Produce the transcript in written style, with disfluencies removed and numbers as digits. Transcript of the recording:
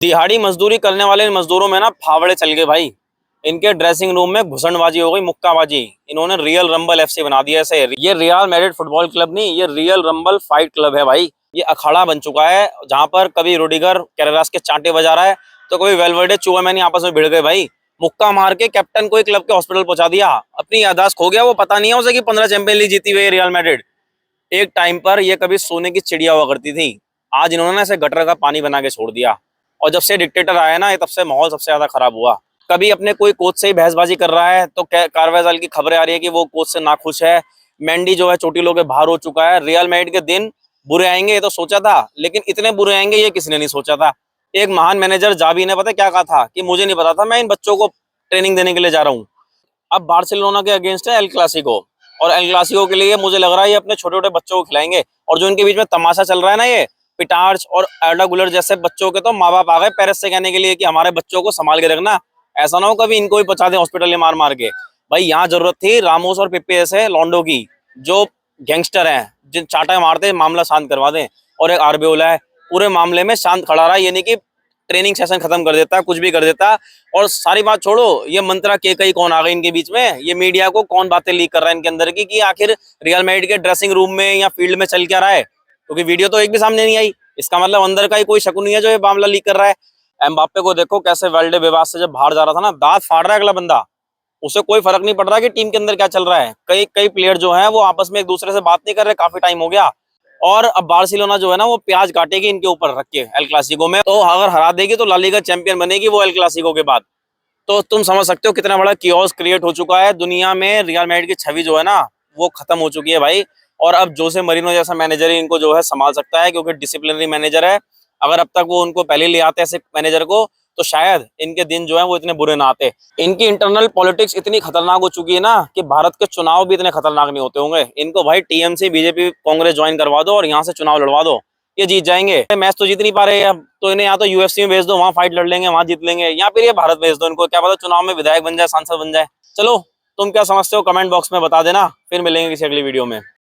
दिहाड़ी मजदूरी करने वाले इन मजदूरों में ना फावड़े चल गए भाई। इनके ड्रेसिंग रूम में घुसनबाजी हो गई, मुक्काबाजी। इन्होंने रियल रंबल एफसी बना दिया ऐसे। ये रियल मैड्रिड फुटबॉल क्लब नहीं, ये रियल रंबल फाइट क्लब है भाई। ये अखाड़ा बन चुका है जहां पर कभी रुडिगर कैरेरास के चांटे बजा रहा है तो कभी वेलवर्डे चुआमेनी आपस में भिड़ गए भाई। मुक्का मार के कैप्टन को ही क्लब के हॉस्पिटल पहुंचा दिया। अपनी याददाश्त खो गया, वो पता नहीं है उसे कि 15 चैंपियन लीग जीती हुई है रियल मैड्रिड। एक टाइम पर ये कभी सोने की चिड़िया हुआ करती थी, आज इन्होंने ना इसे गटर का पानी बना के छोड़ दिया। और जब से डिक्टेटर आया ना, तब से माहौल सबसे ज्यादा खराब हुआ। कभी अपने कोई कोच से ही बहसबाजी कर रहा है तो कार्वाजाल की खबरें आ रही है कि वो कोच से नाखुश है। मेंडी जो है चोटिलों के बाहर हो चुका है। रियल मैड्रिड के दिन बुरे आएंगे ये तो सोचा था, लेकिन इतने बुरे आएंगे ये किसी ने नहीं सोचा था। एक महान मैनेजर जावी ने पता क्या कहा था कि मुझे नहीं पता था मैं इन बच्चों को ट्रेनिंग देने के लिए जा रहा हूँ। अब बार्सिलोना के अगेंस्ट है एल क्लासिको, और एल क्लासिको के लिए मुझे लग रहा है ये अपने छोटे छोटे बच्चों को खिलाएंगे। और जो इनके बीच में तमाशा चल रहा है ना, ये पिटार्च और एर्डा गुलर जैसे बच्चों के तो माँ बाप आ गए पेरिस से कहने के लिए कि हमारे बच्चों को संभाल के रखना, ऐसा ना हो कभी इनको भी पहुंचा दे हॉस्पिटल में मार मार के। भाई यहाँ जरूरत थी रामोस और पिप्पे जैसे लॉन्डो की, जो गैंगस्टर हैं, जिन चाटा मारते मामला शांत करवा दें। और एक आर्बेओला है, पूरे मामले में शांत खड़ा रहा, ये नहीं कि ट्रेनिंग सेशन खत्म कर देता, कुछ भी कर देता। और सारी बात छोड़ो, ये मंत्रा के कई कौन आ गई इनके बीच में, ये मीडिया को कौन बातें लीक कर रहा है इनके अंदर की कि आखिर रियल मैड्रिड के ड्रेसिंग रूम में या फील्ड में चल क्या रहा है, क्योंकि वीडियो तो एक भी सामने नहीं आई। इसका मतलब अंदर का ही कोई शक नहीं है जो ये मामला लीक कर रहा है। एम्बाप्पे को देखो कैसे वेल्डे विवाद से जब बाहर जा रहा था ना, दांत फाड़ रहा है अगला बंदा, उसे कोई फर्क नहीं पड़ रहा कि टीम के अंदर क्या चल रहा है। कई कई प्लेयर जो हैं वो आपस में एक दूसरे से बात नहीं कर रहे, काफी टाइम हो गया। और अब बार्सिलोना जो है ना वो प्याज काटेगी इनके ऊपर रख के एल क्लासिको में, तो अगर हरा देगी तो ला लीगा चैंपियन बनेगी वो एल क्लासिको के बाद। तो तुम समझ सकते हो कितना बड़ा कियोस क्रिएट हो चुका है दुनिया में। रियल मैड्रिड की छवि जो है ना वो खत्म हो चुकी है भाई। और अब जोसे मरीनो जैसा मैनेजर ही इनको जो है संभाल सकता है, क्योंकि डिसिप्लिनरी मैनेजर है। अगर अब तक वो उनको पहले ले आते ऐसे मैनेजर को तो शायद इनके दिन जो है वो इतने बुरे ना आते। इनकी इंटरनल पॉलिटिक्स इतनी खतरनाक हो चुकी है ना कि भारत के चुनाव भी इतने खतरनाक नहीं होते होंगे। इनको भाई टीएमसी बीजेपी कांग्रेस ज्वाइन करवा दो और यहाँ से चुनाव लड़वा दो, ये जीत जाएंगे। मैच तो जीत नहीं पा रहे हैं अब, तो इन्हें या तो यूएफसी में भेज दो, वहां फाइट लड़ लेंगे, वहां जीत लेंगे, या फिर ये भारत भेज दो इनको, क्या पता चुनाव में विधायक बन जाए, सांसद बन जाए। चलो तुम क्या समझते हो कमेंट बॉक्स में बता देना, फिर मिलेंगे किसी अगली वीडियो में।